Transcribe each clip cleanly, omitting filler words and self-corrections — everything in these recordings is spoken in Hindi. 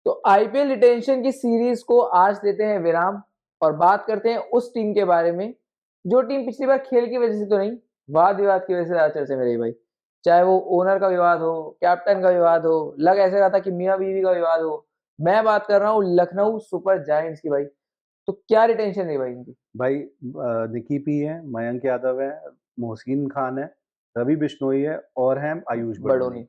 तो आईपीएल रिटेंशन की सीरीज को आज देते हैं विराम और बात करते हैं उस टीम के बारे में जो टीम पिछली बार खेल की वजह से तो नहीं, वाद विवाद की वजह से ज्यादा चर्चा में रही भाई। चाहे वो ओनर का विवाद हो, कैप्टन का विवाद हो, लग ऐसे रहा था कि मियां बीवी का विवाद हो। मैं बात कर रहा हूँ लखनऊ सुपर जायंट्स की भाई। तो क्या रिटेंशन रही भाई इनकी? भाई निकी पी है, मयंक यादव है, मोहसिन खान है, रवि बिश्नोई है और हैं आयुष बड़ोनी। बड़ोनी।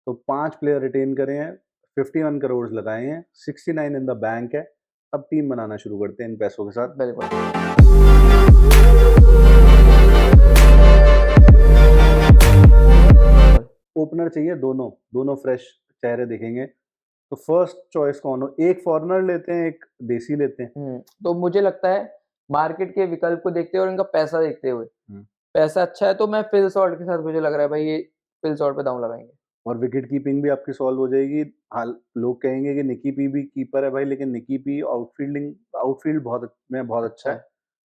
तो 5 प्लेयर रिटेन करे हैं, 51 करोड़ लगाए हैं, 69 इन द बैंक है। अब टीम बनाना शुरू करते हैं इन पैसों के साथ। बिल्कुल। ओपनर चाहिए, दोनों दोनों फ्रेश चेहरे दिखेंगे। तो फर्स्ट चॉइस कौन हो? एक फॉरेनर लेते हैं, एक देसी लेते हैं। तो मुझे लगता है मार्केट के विकल्प को देखते हुए और इनका पैसा देखते हुए, हम्म। पैसा अच्छा है तो मैं फिल सॉल्ट के साथ, मुझे लग रहा है भाई ये फिल सॉल्ट पे दांव लगाएंगे। और विकेट कीपिंग भी आपकी सॉल्व हो जाएगी। हाल लोग कहेंगे कि निकी पी भी कीपर है भाई, लेकिन निकी पी आउटफील्ड बहुत अच्छा अच्छा है। है।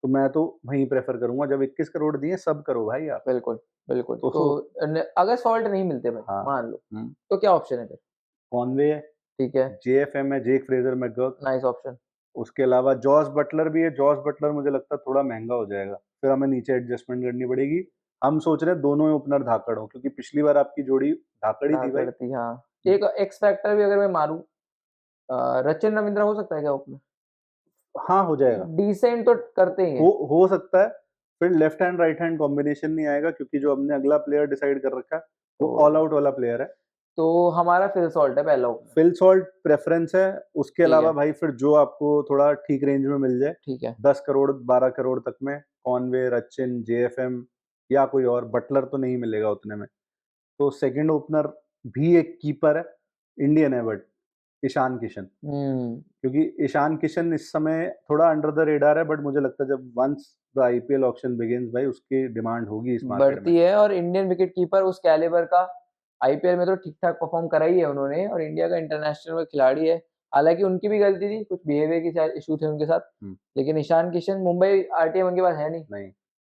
तो मैं तो वहीं प्रेफर करूंगा। जब 21 करोड़ दिए, सब करो भाई आप। बिल्कुल। बिल्कुल तो तो अगर सॉल्ट नहीं मिलते भाई, हाँ। मान लो, तो क्या ऑप्शन है फिर? कॉनवे है, ठीक है। जेएफएम है, Jake Fraser McGurk. Nice option. उसके अलावा जॉस बटलर भी है। जॉस बटलर मुझे लगता है थोड़ा महंगा हो जाएगा, फिर हमें नीचे एडजस्टमेंट करनी पड़ेगी। हम सोच रहे हैं दोनों ही ओपनर धाकड़ हो, क्योंकि पिछली बार आपकी जोड़ी धाकड़ ही थी भाई। धाकड़ थी, हाँ। एक एक्स फैक्टर भी अगर मैं मारूं, रचिन रविंद्रा हो सकता है क्या ओपनर? हाँ, हो जाएगा। डिसेंट तो करते ही हैं। हो सकता है। फिर left hand right hand combination नहीं आएगा, क्योंकि जो हमने अगला प्लेयर डिसाइड कर रखा है वो ऑल तो आउट वाला प्लेयर है। तो हमारा फिल सॉल्ट है पहला ओपनर। फिल सॉल्ट प्रेफरेंस है। उसके ठीक अलावा है। भाई फिर जो आपको थोड़ा ठीक रेंज में मिल जाए, ठीक है। 10 करोड़ 12 करोड़ तक में, कॉनवे, रचिन, जेएफएम या कोई और। बटलर तो नहीं मिलेगा उतने में। तो सेकंड ओपनर भी एक कीपर है, इंडियन है बट, ईशान किशन। हम्म। क्योंकि ईशान किशन इस समय थोड़ा अंडर द रेडार है, बट मुझे लगता है जब once the IPL auction begins भाई, उसकी डिमांड होगी इस मार्केट में। बढ़ती है और इंडियन विकेट कीपर उस कैलिबर का आईपीएल में तो ठीक ठाक परफॉर्म करा ही है उन्होंने, और इंडिया का इंटरनेशनल में खिलाड़ी है। हालांकि उनकी भी गलती थी, कुछ बिहेवियर की शायद इशू थे उनके साथ। हम्म, लेकिन ईशान किशन, मुंबई आरटीएम उनके पास है नहीं, नहीं।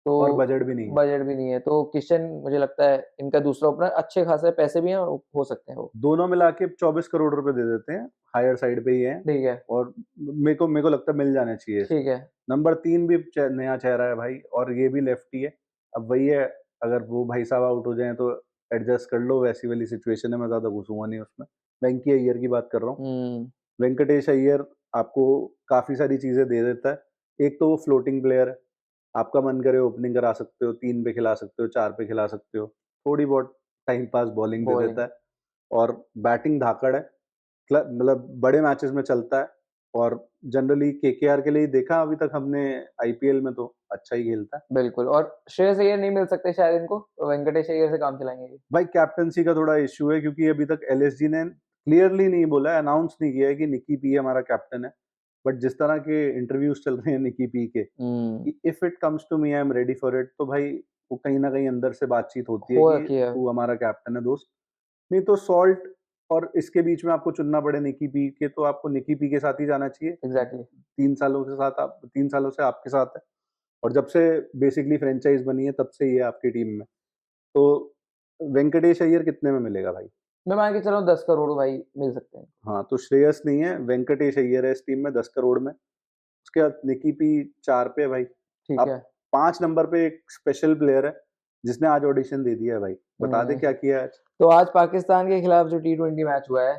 तो और बजट भी नहीं है। बजट भी नहीं है, तो किशन मुझे लगता है इनका दूसरा ओपनर। अच्छे खासे पैसे भी हैं और हो सकते हैं वो। दोनों मिला के 24 करोड़ रुपए दे देते हैं, हायर साइड पे ही है। ठीक है। और मेरे को लगता है मिल जाने चाहिए। ठीक है। नंबर 3 भी नया चेहरा है भाई, और ये भी लेफ्टी है। अब वही है, अगर वो भाई साहब आउट हो जाएं तो एडजस्ट कर लो, वैसी वाली सिचुएशन है। मैं ज्यादा घुसूंगा नहीं उसमें। वेंकी अय्यर की बात कर रहा हूँ। हम्म। वेंकटेश अय्यर आपको काफी सारी चीजें दे देता है। एक तो वो फ्लोटिंग प्लेयर है, आपका मन करे ओपनिंग करा सकते हो, 3 पे खिला सकते हो, 4 पे खिला सकते हो। थोड़ी बहुत टाइम पास बॉलिंग दे देता बॉलिंग। है। और बैटिंग धाकड़ है, मतलब बड़े मैचेस में चलता है। और जनरली केकेआर के लिए देखा अभी तक हमने आईपीएल में, तो अच्छा ही खेलता है। बिल्कुल। और श्रेयस अय्यर नहीं मिल सकते शायद इनको, तो वेंकटेश अय्यर से काम चलाएंगे ये। भाई कैप्टनसी का थोड़ा इश्यू है, क्योंकि अभी तक एलएसजी ने क्लियरली नहीं बोला है, अनाउंस नहीं किया है कि निकी पी हमारा कैप्टन है। बट जिस तरह के इंटरव्यूज चल रहे हैं निकी पी के, हम्म। कि if it comes to me I am ready for it, तो भाई वो कहीं ना कहीं अंदर से बातचीत होती है हो कि रखी है। तू हमारा कैप्टन है दोस्त। नहीं तो सॉल्ट और इसके बीच में आपको चुनना पड़े निकी पी के, तो आपको निकी पी के साथ ही जाना चाहिए। एग्जैक्टली। 3 सालों से आपके साथ है। और जब से बेसिकली फ्रेंचाइज बनी है, तब से ये आपकी टीम में। तो वेंकटेश अय्यर कितने में मिलेगा भाई? मैं मान के चलो 10 करोड़ भाई मिल सकते हैं। हाँ, तो श्रेयस नहीं है, वेंकटेश अय्यर है इस टीम में 10 करोड़ में। उसके बाद निकी पी 4 पे है भाई। ठीक अब है। 5 नंबर पे एक स्पेशल प्लेयर है, जिसने आज ऑडिशन दे दिया है भाई। बता दे क्या हम्म। किया है आज? तो आज पाकिस्तान के खिलाफ जो T20 मैच हुआ है,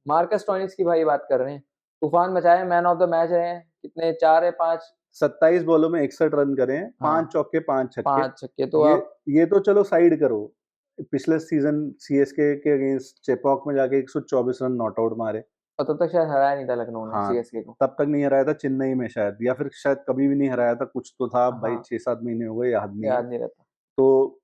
मार्कस स्टोइनिस की भाई बात कर रहे हैं। तूफान मचाए, मैन ऑफ द मैच रहे हैं। कितने, 4 है 5? 27 बॉलों में 61 रन करे हैं, हाँ, 5 चौके 5 छक्के। 5 छक्के तो ये आप। ये तो चलो साइड करो। पिछले सीजन सीएसके के अगेंस्ट चेपॉक में जाके 124 रन नॉट आउट मारे। और तब तक शायद हराया नहीं था लखनऊ ने हाँ, सीएसके को। तब तक नहीं हराया था चेन्नई में शायद, या फिर शायद कभी भी नहीं हराया था, कुछ तो था भाई। हाँ, 6-7 महीने हो गए, याद नहीं है। याद नहीं रहता। तो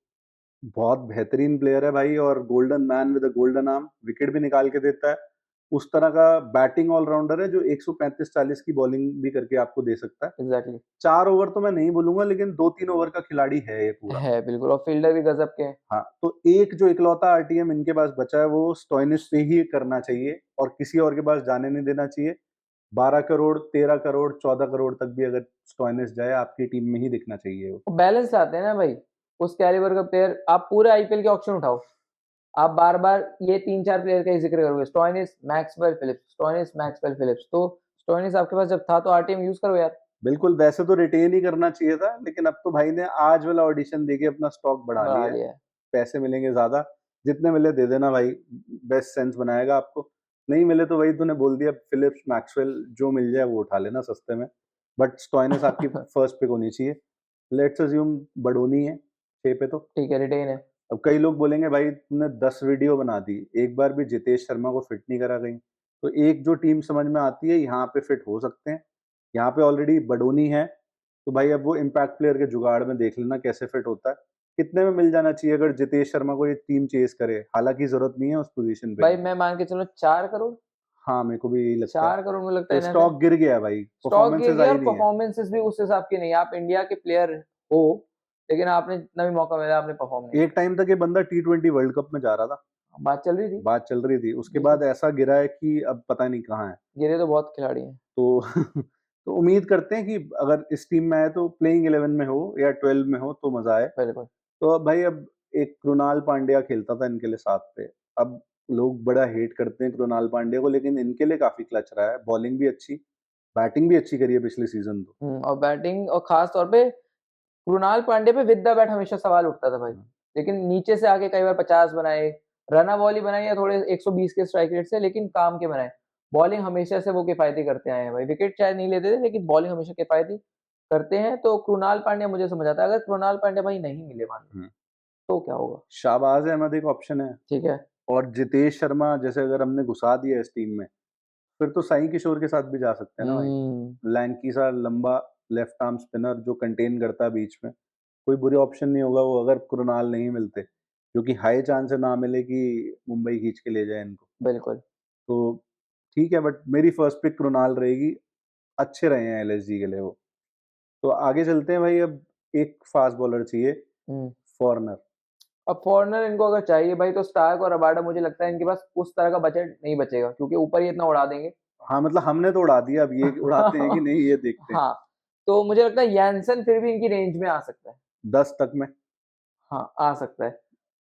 बहुत बेहतरीन प्लेयर है भाई, और golden man with a golden arm, wicket भी निकाल के देता है। उस तरह का बैटिंग ऑलराउंडर है जो 135-40 की बॉलिंग भी करके आपको दे सकता है। एग्जैक्टली। 4 ओवर तो मैं नहीं बोलूंगा, लेकिन 2-3 ओवर का खिलाड़ी है ये पूरा। है बिल्कुल, और फील्डर भी गजब के हैं। हाँ, तो एक जो इकलौता आरटीएम इनके पास बचा है, वो स्टोइनिस पे ही करना चाहिए, और किसी और के पास जाने नहीं देना चाहिए। 12 करोड़, 13 करोड़, 14 करोड़ तक भी अगर स्टोइनिस जाए, आपकी टीम में ही दिखना चाहिए वो। बैलेंस लाते हैं ना भाई। उस कैलिबर का प्लेयर आप पूरे आईपीएल के ऑक्शन उठाओ, आप बार-बार ये 3-4 प्लेयर का ही ज़िक्र करोगे, Stoinis, Maxwell Phillips, Stoinis, Maxwell Phillips, तो स्टोइनिस आपके पास जब था तो आरटीएम यूज़ करो यार। बिल्कुल, वैसे तो रिटेन ही करना चाहिए था, लेकिन अब तो भाई ने आज वाला ऑडिशन देके अपना स्टॉक बढ़ा बढ़ा लिया है। लिया है। पैसे मिलेंगे ज़्यादा, जितने मिले दे देना भाई, बेस्ट सेंस बनाएगा आपको। नहीं मिले तो वही तूने बोल दिया, फिलिप्स, मैक्सवेल जो मिल जाए वो उठा लेना सस्ते में। बट स्टोइनिस आपकी फर्स्ट पिक होनी चाहिए। लेट्स अज्यूम बडोनी है 6 पे तो। ठीक है, रिटेन है। अब कई लोग बोलेंगे भाई तुमने 10 वीडियो बना दी, एक बार भी जितेश शर्मा को फिट नहीं करा कहीं। तो एक जो टीम समझ में आती है यहाँ पे फिट हो सकते हैं। यहाँ पे ऑलरेडी बडोनी है, तो भाई अब वो इम्पैक्ट प्लेयर के जुगाड़ में देख लेना कैसे फिट होता है। कितने में मिल जाना चाहिए अगर जितेश शर्मा को ये टीम चेज़ करे? हालाँकि ज़रूरत नहीं है उस पोज़ीशन पे। भाई मैं मान के चलो 4 करोड़, हाँ, मेरे को भी यही लगता है। 4 करोड़ मुझे लगता है तो इनफ है। स्टॉक गिर गया है भाई, स्टॉक गिर परफॉर्मेंसेज़ गया आई और नहीं है। परफॉर्मेंसेस भी उस हिसाब की नहीं है। आप इंडिया के प्लेयर हो, लेकिन आपने जितना भी मौका मिला आपने परफॉर्म नहीं एक टाइम तक ये बंदा टी20 वर्ल्ड कप में जा रहा था, किया। बात चल रही थी, बात चल रही थी। उसके बिल्कुल। बाद ऐसा गिरा है कि अब पता नहीं कहाँ है। गिरे तो बहुत खिलाड़ी हैं। तो तो उम्मीद करते हैं कि अगर इस टीम में आए तो प्लेइंग 11 में हो या 12 में हो तो मज़ा आए। बिल्कुल। तो अब भाई अब एक कृणाल पांड्या खेलता था इनके लिए साथ पे। अब लोग बड़ा हेट करते हैं कृणाल पांड्या को, लेकिन इनके लिए काफ़ी क्लच रहा है। बॉलिंग भी अच्छी, बैटिंग भी अच्छी करी है पिछले सीज़न तो। और बैटिंग और खास तौर पे कृणाल पांड्या पे विद द बैट हमेशा सवाल उठता था भाई। हुँ। लेकिन नीचे से आके कई बार 50 बनाए, रन बॉल ही बनाई या थोड़े 120 के स्ट्राइक रेट से, लेकिन काम के बनाए। बॉलिंग हमेशा से वो किफ़ायती करते आए हैं भाई। विकेट शायद नहीं लेते थे, लेकिन बॉलिंग हमेशा किफ़ायती करते हैं। तो कृणाल पांड्या मुझे समझ आता है, अगर कृणाल पांड्या भाई नहीं मिले मान लो, हुँ। तो क्या होगा? शाहबाज़ अहमद एक ऑप्शन है ठीक है। और जितेश शर्मा जैसे अगर हमने घुसा दिया इस टीम में, फिर तो साई किशोर के साथ भी जा सकते हैं ना भाई। हुँ, लैंकी सा लंबा लेफ्ट आर्म स्पिनर जो कंटेन करता है बीच में। कोई बुरी ऑप्शन नहीं होगा वो अगर कृणाल नहीं मिलते, क्योंकि हाई चांस है ना मिले कि मुंबई खींच के ले जाए इनको। बिल्कुल। तो ठीक है, बट मेरी फर्स्ट पिक कृणाल रहेगी। अच्छे रहे हैं एलएसजी के लिए वो। तो आगे चलते हैं भाई, अब एक फास्ट बॉलर चाहिए, हुँ। फॉरनर। अब फॉरेनर इनको अगर चाहिए भाई तो स्टार्क और रबाडा, मुझे लगता है इनके पास उस तरह का बजट नहीं बचेगा, क्योंकि ऊपर ही इतना उड़ा देंगे। हाँ, मतलब हमने तो उड़ा दिया, अब ये उड़ाते हैं कि नहीं ये देखते हैं। हाँ, तो मुझे लगता है यानसन फिर भी इनकी रेंज में आ सकता है। 10 तक में। हाँ, आ सकता है।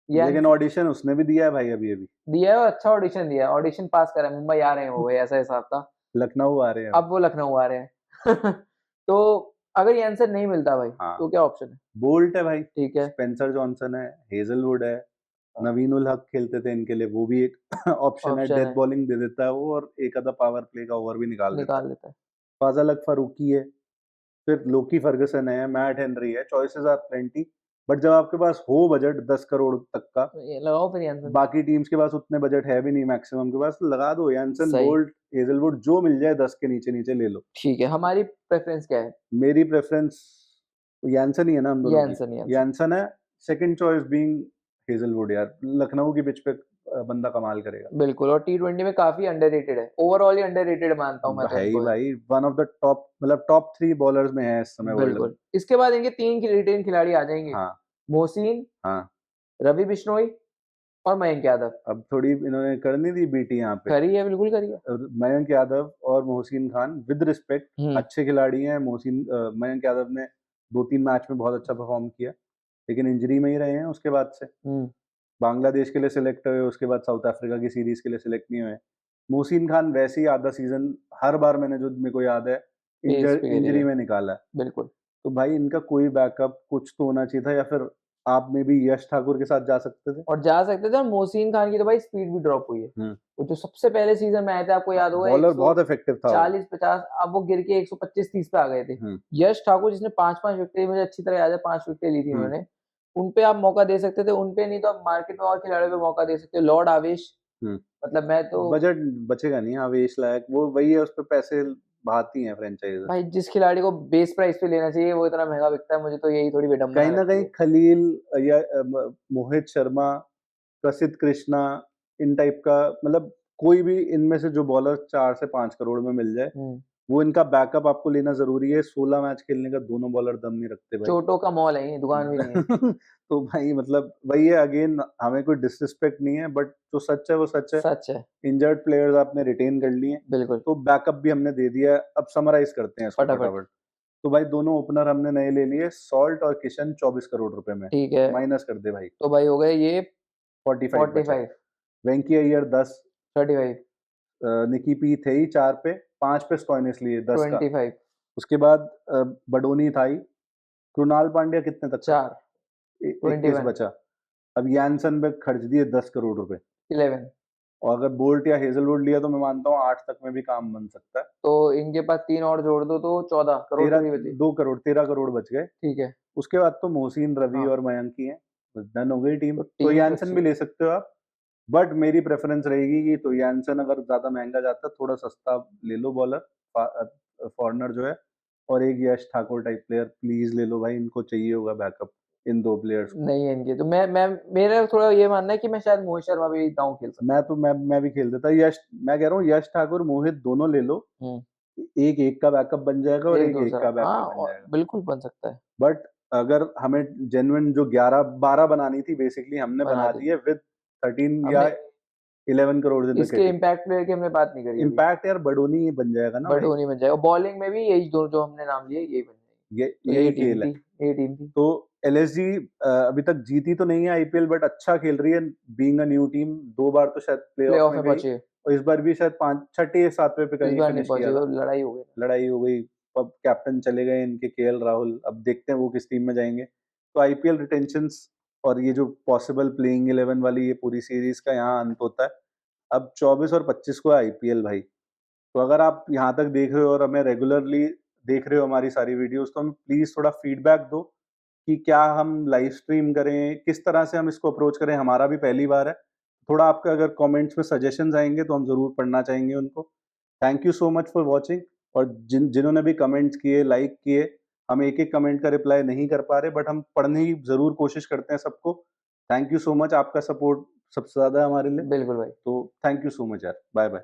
लेकिन यान्स ऑडिशन उसने भी दिया है भाई अभी-अभी। दिया है और अच्छा ऑडिशन दिया है, ऑडिशन पास करा है, मुंबई आ रहे हैं वो भाई, ऐसा हिसाब था। लखनऊ आ रहे हैं अब। अब वो लखनऊ आ रहे हैं। तो अगर यान्सन नहीं मिलता भाई, हाँ, तो क्या ऑप्शन है? बोल्ट है भाई, ठीक है। स्पेंसर जॉनसन है, हेज़लवुड है, हाँ, नवीन उल हक खेलते थे इनके लिए, वो भी एक ऑप्शन है, ऑप्शन डेथ है, बॉलिंग दे देता है वो और एक आधा पावर प्ले का ओवर भी निकाल देता है। निकाल देता है। फाज़ल हक फारूकी है, फिर लोकी फर्गुसन है, मैट हेनरी है, चॉइसेस आर प्लेंटी। बट जब आपके पास हो बजट 10 करोड़ तक का, तो ये लगाओ फिर यान्सन। बाकी टीम्स के पास उतने बजट है भी नहीं मैक्सिमम के पास, तो लगा दो यानसन, सही, बोल्ट, हेज़लवुड जो मिल जाए 10 के नीचे-नीचे ले लो। ठीक है। हमारी प्रेफ़रेंस क्या है? मेरी प्रेफ़रेंस यानसन ही है ना हम दोनों की। Jansen, Jansen. यानसन है, सेकंड चॉइस बीइंग हेज़लवुड यार, लखनऊ की पिच पे बंदा कमाल करेगा। बिल्कुल, और टी20 में काफ़ी अंडररेटेड है। ओवरऑल ही अंडररेटेड मानता हूँ मैं तो है ही इनको। भाई, वन ऑफ द टॉप, मतलब टॉप 3 बॉलर्स में है इस समय वर्ल्ड में। बिल्कुल। इसके बाद इनके 3 रिटेन खिलाड़ी आ जाएँगे। हाँ, मोहसिन, हाँ। रवि बिश्नोई और मयंक यादव। अब थोड़ी इन्होंने कर नहीं दी बीटी यहाँ पे। करी है, बिल्कुल करी है। मयंक यादव और मोहसिन खान विद रिस्पेक्ट हुँ, अच्छे खिलाड़ी हैं। मयंक यादव ने 2-3 मैच में बहुत अच्छा परफ़ॉर्म किया, लेकिन इंजरी में ही रहे हैं उसके बाद से। हुँ। बांग्लादेश के लिए सेलेक्ट हुए, उसके बाद साउथ अफ्रीका की सीरीज़ के लिए सेलेक्ट नहीं हुए। मोहसिन खान वैसे ही आधा सीज़न हर बार मैंने जो मेरे को याद है पेस पे गिरी इंजरी है। में निकाला है। बिल्कुल। तो भाई इनका कोई बैकअप कुछ तो होना चाहिए था, या फिर आप में भी यश ठाकुर के साथ जा सकते थे। और जा सकते थे, और मोहसिन खान की तो भाई स्पीड भी ड्रॉप हुई है। हुँ। वो जो सबसे पहले सीज़न में आए थे, आपको याद होगा बॉलर बहुत इफ़ेक्टिव था वो। 140-50, अब वो गिर के 125-30 पे आ गए थे। हुँ, यश ठाकुर जिसने 5-5 विकेटें, मुझे अच्छी तरह याद है 5 विकेटें ली थी हुँ। उन्होंने। उन पे आप मौका दे सकते थे, उन पे नहीं तो आप मार्केट में और खिलाड़ियों पे मौका दे सकते हो। लॉर्ड आवेश, हुँ। मतलब मैं तो बजट बचेगा नहीं आवेश लायक, वो वही है, उसपे पैसे बहाती हैं फ्रैंचाइज़। भाई जिस खिलाड़ी को बेस प्राइस पे लेना चाहिए वो इतना महँगा बिकता है, मुझे तो यही थोड़ी विडंबना कहीं न लगती कहीं है। खलील या मोहित शर्मा, प्रसिद्ध कृष्णा, इन टाइप का, मतलब कोई भी इनमें से जो बॉलर 4 से 5 करोड़ में मिल जाए, हुँ, वो इनका बैकअप आपको लेना ज़रूरी है। 16 मैच खेलने का दोनों बॉलर दम नहीं रखते भाई। चोटों का मॉल है ये, दुकान भी नहीं है। तो भाई मतलब वही है, अगेन हमें कोई डिसरिस्पेक्ट नहीं है, बट जो सच है वो सच है। सच है, इंजर्ड प्लेयर्स आपने रिटेन कर लिए, बिल्कुल, तो बैकअप भी हमने दे दिया है। अब समराइज़ करते हैं इसको फटाफट। फटाफट। तो भाई दोनों ओपनर हमने नए ले लिए, सॉल्ट और किशन 24 करोड़ रुपए में। ठीक है, माइनस कर दे भाई। तो भाई हो गए ये 45 बचा। 45, वेंकी अय्यर 10, 35, निकी पी थे ही 4 पे, 5 पे स्टोइनिस लिए 10 का। 25, उसके बाद बडोनी था ही। कृणाल पांड्या कितने तक का? 4, 21 21, बचा। अब यानसन पे खर्च दिए 10 करोड़ रुपए, 11। और अगर बोल्ट या हेजलवुड लिया तो मैं मानता हूँ 8 तक में भी काम बन सकता है। तो इनके पास 3 और जोड़ दो तो 14 करोड़ तो 13 नहीं बचे। 2 करोड़ 13 करोड़ बच गए। ठीक है, उसके बाद तो मोहसिन, रवि हाँ, और मयंक ही हैं, बस डन हो गई टीम। तो तो टीम तो यानसन अच्छी भी है। ले सकते हो आप, बट मेरी प्रेफरेंस रहेगी कि तो यानसन अगर ज़्यादा महँगा जाता है, थोड़ा सस्ता ले लो बॉलर, फॉरनर जो है, और एक यश ठाकुर टाइप प्लेयर प्लीज़ ले लो भाई, इनको चाहिए होगा बैकअप, इन 2 प्लेयर्स को। नहीं है इनके, तो मैं मेरा थोड़ा ये मानना है कि मैं शायद मोहित शर्मा भी दांव खेल सकता मैं भी खेल देता। यश, मैं कह रहा हूँ यश ठाकुर, मोहित दोनों ले लो, हूँ। एक का बैकअप बन जाएगा और एक एक दूसरा, का हाँ, बैकअप बन और जाएगा। बिल्कुल बन सकता है। बट अगर हमें जेन्युइन जो 11-12 बनानी थी, बेसिकली हमने बना बना दी। दी है विद 13 या हमने 11 करोड़ इन द इसके किटी। इम्पैक्ट प्लेयर की हमने बात नहीं करी अभी। इम्पैक्ट यार बडोनी ही बन जाएगा ना बट भाई, वो नहीं बन जाएगा, बॉलिंग में भी यही दो जो हमने नाम लिए यही बन जाएगी। ये तो यही खेल है। यही टीम थी। तो एलएसजी अभी तक जीती तो नहीं है आईपीएल, बट अच्छा खेल रही है, बीइंग अ न्यू टीम। 2 बार तो शायद प्लेऑफ प्लेऑफ में में गई, पहुंचे, और इस बार भी शायद 5 छठे 7वें पे इस कहीं बार नहीं फिनिश पहुंचे, किया वो था। लड़ाई हो गई ना। लड़ाई हो गई, अब कैप्टन चले गए इनके केएल राहुल, अब देखते हैं वो किस टीम में जाएंगे। तो आईपीएल रिटेंशंस और ये जो पॉसिबल प्लेइंग 11 वाली ये पूरी सीरीज का यहाँ अंत होता है। अब 24 और 25 को है आईपीएल भाई। तो अगर आप यहाँ तक देख रहे हो और हमें रेगुलरली देख रहे हो हमारी सारी वीडियोस, तो हम प्लीज थोड़ा फीडबैक दो कि क्या हम लाइव स्ट्रीम करें, किस तरह से हम इसको अप्रोच करें। हमारा भी पहली बार है, थोड़ा आपका अगर कमेंट्स में सजेशंस आएंगे तो हम जरूर पढ़ना चाहेंगे उनको। Thank you so much for watching. और जिन्होंने भी कमेंट्स किए, लाइक किए, हम एक एक कमेंट का रिप्लाई नहीं कर पा रहे, बट हम पढ़ने की जरूर कोशिश करते हैं सबको। थैंक यू सो मच, आपका सपोर्ट सबसे ज्यादा है हमारे लिए। बिल्कुल भाई। तो थैंक यू सो मच यार, बाय बाय।